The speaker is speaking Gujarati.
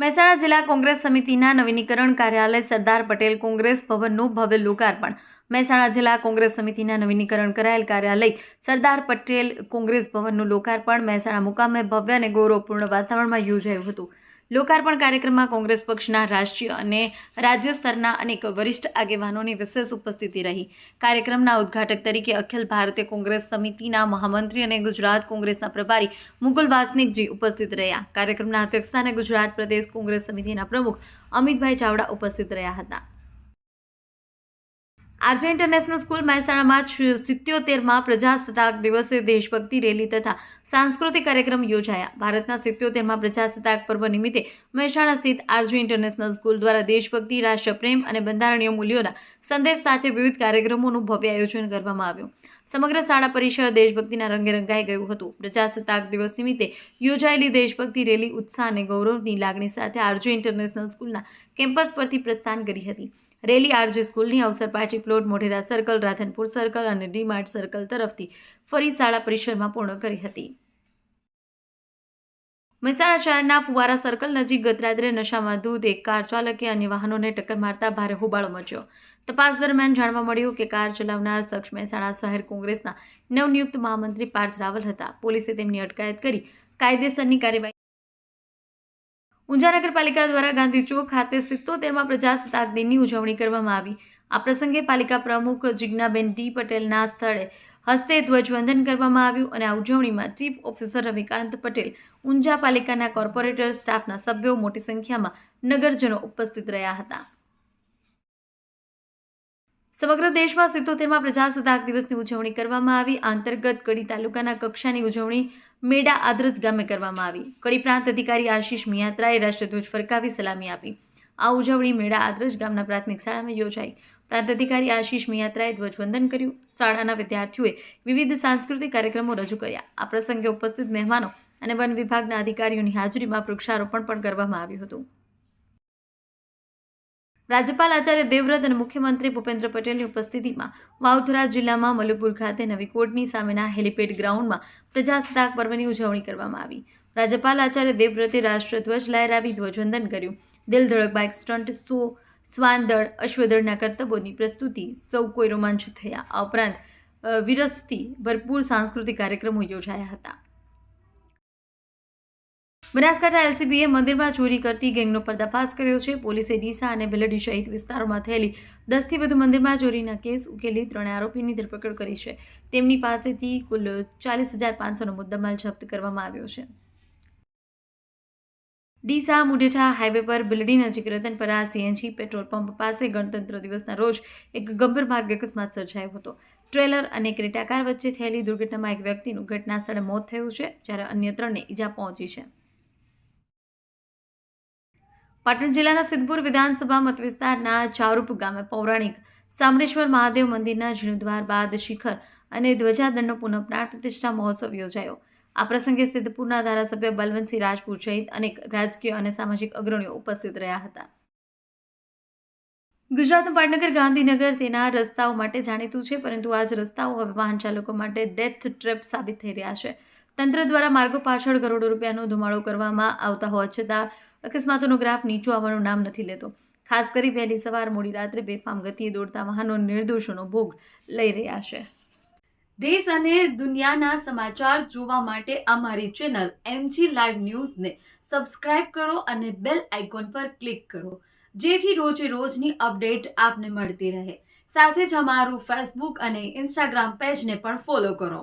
મહેસાણા જિલ્લા કોંગ્રેસ સમિતિના નવીનીકરણ કાર્યાલય સરદાર પટેલ કોંગ્રેસ ભવનનું ભવ્ય લોકાર્પણ. મહેસાણા જિલ્લા કોંગ્રેસ સમિતિના નવીનીકરણ કરાયેલ કાર્યાલય સરદાર પટેલ કોંગ્રેસ ભવનનું લોકાર્પણ મહેસાણા મુકામે ભવ્ય અને ગૌરવપૂર્ણ વાતાવરણમાં યોજાયું હતું. લોકાર્પણ કાર્યક્રમમાં કોંગ્રેસ પક્ષના રાષ્ટ્રીય અને રાજ્ય સ્તરના અનેક વરિષ્ઠ આગેવાનોની વિશેષ ઉપસ્થિતિ રહી. કાર્યક્રમના ઉદ્ઘાટક તરીકે અખિલ ભારતીય કોંગ્રેસ સમિતિના મહામંત્રી અને ગુજરાત કોંગ્રેસના પ્રભારી મુકુલ વાસનિકજી ઉપસ્થિત રહ્યા. કાર્યક્રમના અધ્યક્ષસ્થાને ગુજરાત પ્રદેશ કોંગ્રેસ સમિતિના પ્રમુખ અમિતભાઈ ચાવડા ઉપસ્થિત રહ્યા હતા. આરજે ઇન્ટરનેશનલ સ્કૂલ મહેસાણામાં 77માં પ્રજાસત્તાક દિવસે દેશભક્તિ રેલી તથા સાંસ્કૃતિક કાર્યક્રમ યોજાયા. ભારતના 77માં પ્રજાસત્તાક પર્વ નિમિત્તે મહેસાણા સ્થિત આરજે ઇન્ટરનેશનલ સ્કૂલ દ્વારા દેશભક્તિ, રાષ્ટ્રપ્રેમ અને બંધારણીય મૂલ્યોના સંદેશ સાથે વિવિધ કાર્યક્રમોનું ભવ્ય આયોજન કરવામાં આવ્યું. સમગ્ર શાળા પરિસર દેશભક્તિના રંગે રંગાઈ ગયું હતું. પ્રજાસત્તાક દિવસ નિમિત્તે યોજાયેલી દેશભક્તિ રેલી ઉત્સાહ અને ગૌરવની લાગણી સાથે આરજે ઇન્ટરનેશનલ સ્કૂલના કેમ્પસ પરથી પ્રસ્થાન કરી હતી. રેલી આરજે સ્કૂલની અવસર party plot, Modhera circle, Radhanpur circle અને ડીમાર્ટ સર્કલ તરફથી ફરી શાળા પરિસરમાં પૂર્ણ કરી હતી. મહેસાણા શહેરના ફુવારા સર્કલ નજીક ગત રાત્રે નશામાં ધૂત એક કાર ચાલકે અન્ય વાહનોને ટક્કર મારતા ભારે હોબાળો મચ્યો. તપાસ દરમિયાન જાણવા મળ્યું કે કાર ચલાવનાર શખ્સ મહેસાણા શહેર કોંગ્રેસના નવનિયુક્ત મહામંત્રી પાર્થ રાવલ હતા. પોલીસે તેમની અટકાયત કરી કાયદેસરની કાર્યવાહી. ઊંઝા નગરપાલિકા દ્વારા ગાંધી ચોક ખાતે 77માં પ્રજાસત્તાક દિનની ઉજવણી કરવામાં આવી. આ પ્રસંગે પાલિકા પ્રમુખ જિજ્ઞાબેન ડી પટેલના સ્થળે હસ્તે ધ્વજવંદન કરવામાં આવ્યું અને આ ઉજવણીમાં ચીફ ઓફિસર રવિકાંત પટેલ, ઊંઝા પાલિકાના કોર્પોરેટર, સ્ટાફના સભ્યો મોટી સંખ્યામાં નગરજનો ઉપસ્થિત રહ્યા હતા. સમગ્ર દેશમાં 77માં પ્રજાસત્તાક દિવસની ઉજવણી કરવામાં આવી. આ અંતર્ગત કડી તાલુકાના કક્ષાની ઉજવણી મેડા આદરજ ગામે કરવામાં આવી. કડી પ્રાંત અધિકારી આશીષ મિયાત્રાએ રાષ્ટ્રધ્વજ ફરકાવી સલામી આપી. આ ઉજવણી મેડા આદરજ ગામના પ્રાથમિક શાળામાં યોજાઈ. પ્રાંત અધિકારી આશીષ મિયાત્રાએ ધ્વજવંદન કર્યું. શાળાના વિદ્યાર્થીઓએ વિવિધ સાંસ્કૃતિક કાર્યક્રમો રજૂ કર્યા. આ પ્રસંગે ઉપસ્થિત મહેમાનો અને વન વિભાગના અધિકારીઓની હાજરીમાં વૃક્ષારોપણ પણ કરવામાં આવ્યું હતું. રાજ્યપાલ આચાર્ય દેવવ્રત અને મુખ્યમંત્રી ભૂપેન્દ્ર પટેલની ઉપસ્થિતિમાં વાવથરા જિલ્લામાં મલુપુર ખાતે નવી કોર્ટની સામેના હેલીપેડ ગ્રાઉન્ડમાં પ્રજાસત્તાક પર્વની ઉજવણી કરવામાં આવી. રાજ્યપાલ આચાર્ય દેવવ્રતે રાષ્ટ્રધ્વજ લહેરાવી ધ્વજવંદન કર્યું. દિલ ધડક બાઇક સ્ટન્ટ, શ્વાન દળ, અશ્વદળના કરતબોની પ્રસ્તુતિ, સૌ કોઈ રોમાંચિત થયા. આ ઉપરાંત વિરસથી ભરપૂર સાંસ્કૃતિક કાર્યક્રમો યોજાયા હતા. બનાસકાંઠા એલસીબીએ મંદિરમાં ચોરી કરતી ગેંગનો પર્દાફાશ કર્યો છે. પોલીસે ડીસા અને ભેલડી સહિત વિસ્તારોમાં થયેલી 10થી વધુ મંદિરમાં ચોરીના કેસ ઉકેલી 3 આરોપીની ધરપકડ કરી છે. તેમની પાસેથી કુલ 40,500નો મુદ્દામાલ જપ્ત કરવામાં આવ્યો છે. ડીસા મુઢેઠા હાઈવે પર ભીલડી નજીક રતનપરા સીએનજી પેટ્રોલ પંપ પાસે ગણતંત્ર દિવસના રોજ એક ગંભીર માર્ગ અકસ્માત સર્જાયો હતો. ટ્રેલર અને ક્રેટા કાર વચ્ચે થયેલી દુર્ઘટનામાં એક વ્યક્તિનું ઘટના સ્થળે મોત થયું છે, જ્યારે અન્ય 3ને ઈજા પહોંચી છે. પાટણ જિલ્લાના સિદ્ધપુર વિધાનસભા મતવિસ્તારના ચારુપ ગામે પૌરાણિક સામરેશ્વર મહાદેવ મંદિરના જીર્ણોદ્ધાર બાદ શિખર અને ધ્વજાદળનો પુનઃ પ્રાણ પ્રતિષ્ઠા મહોત્સવ યોજાયો. આ પ્રસંગે સિદ્ધપુરના ધારાસભ્ય બલવંતસિંહ રાજપૂત સહિત અનેક રાજકીય અને સામાજિક અગ્રણીઓ ઉપસ્થિત રહ્યા હતા. ગુજરાતનું પાટનગર ગાંધીનગર તેના રસ્તાઓ માટે જાણીતું છે, પરંતુ આ જ રસ્તાઓ હવે વાહન ચાલકો માટે ડેથ ટ્રેપ સાબિત થઈ રહ્યા છે. તંત્ર દ્વારા માર્ગો પાછળ કરોડો રૂપિયાનો ધુમાડો કરવામાં આવતા હોવા છતાં અકસ્માતોનો ગ્રાફ નીચો આવવાનું નામ નથી લેતો. ખાસ કરી વહેલી સવાર મોડી રાત્રે બેફામ ગતિએ દોડતા વાહનો નિર્દોષોનો ભોગ લઈ રહ્યા છે. દેશ અને દુનિયાના સમાચાર જોવા માટે અમારી ચેનલ MG લાઈવ ન્યૂઝને સબસ્ક્રાઇબ કરો અને બેલ આઇકોન પર ક્લિક કરો, જેથી રોજે રોજની અપડેટ આપને મળતી રહે. સાથે જ અમારું ફેસબુક અને ઇન્સ્ટાગ્રામ પેજને પણ ફોલો કરો.